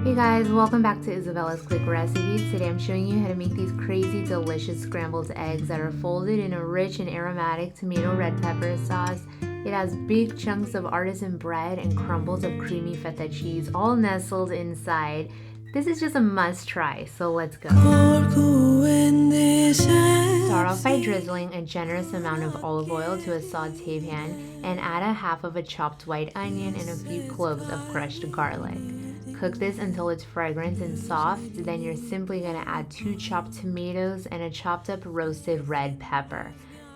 Hey guys, welcome back to Isabella's Quick Recipes. Today I'm showing you how to make these crazy delicious scrambled eggs that are folded in a rich and aromatic tomato red pepper sauce. It has big chunks of artisan bread and crumbles of creamy feta cheese all nestled inside. This is just a must try, so let's go. Start off by drizzling a generous amount of olive oil to a saute pan and add a half of a chopped white onion and a few cloves of crushed garlic. Cook this until it's fragrant and soft, then you're simply going to add 2 chopped tomatoes and a chopped up roasted red pepper.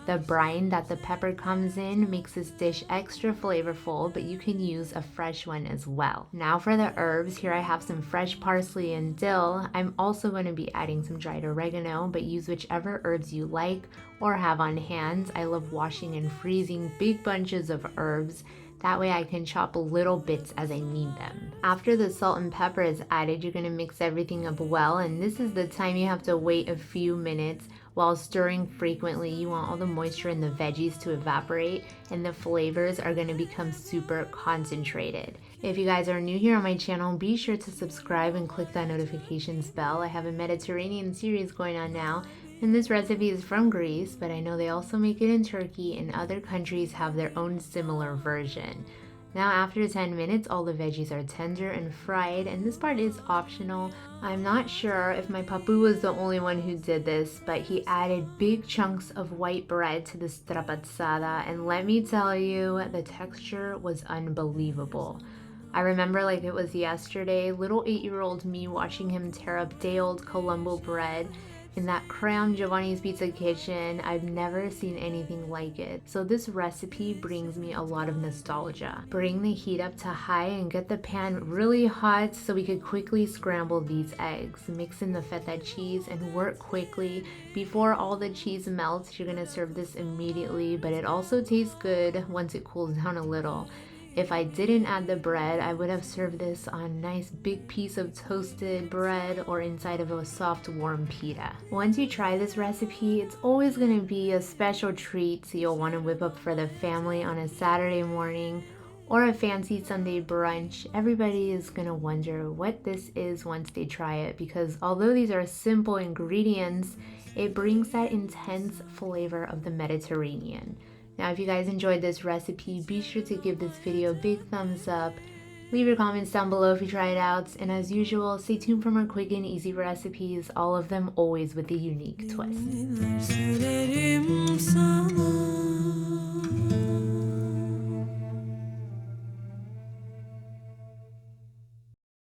The brine that the pepper comes in makes this dish extra flavorful, but you can use a fresh one as well. Now for the herbs, here I have some fresh parsley and dill. I'm also going to be adding some dried oregano, but use whichever herbs you like or have on hand. I love washing and freezing big bunches of herbs. That way I can chop little bits as I need them. After the salt and pepper is added, you're going to mix everything up well, and this is the time you have to wait a few minutes while stirring frequently. You want all the moisture in the veggies to evaporate and the flavors are going to become super concentrated. If you guys are new here on my channel, be sure to subscribe and click that notifications bell. I have a Mediterranean series going on now. And this recipe is from Greece, but I know they also make it in Turkey and other countries have their own similar version. Now after 10 minutes, all the veggies are tender and fried, and this part is optional. I'm not sure if my papu was the only one who did this, but he added big chunks of white bread to the strapatsada, and let me tell you, the texture was unbelievable. I remember like it was yesterday, little 8-year-old me watching him tear up day-old Colombo bread in that crayon Giovanni's Pizza kitchen. I've never seen anything like it. So this recipe brings me a lot of nostalgia. Bring the heat up to high and get the pan really hot so we could quickly scramble these eggs. Mix in the feta cheese and work quickly. Before all the cheese melts, you're gonna serve this immediately, but it also tastes good once it cools down a little. If I didn't add the bread, I would have served this on a nice big piece of toasted bread or inside of a soft warm pita. Once you try this recipe, it's always going to be a special treat, so you'll want to whip up for the family on a Saturday morning or a fancy Sunday brunch. Everybody is going to wonder what this is once they try it, because although these are simple ingredients, it brings that intense flavor of the Mediterranean. Now, if you guys enjoyed this recipe, be sure to give this video a big thumbs up. Leave your comments down below if you try it out. And as usual, stay tuned for more quick and easy recipes, all of them always with a unique twist.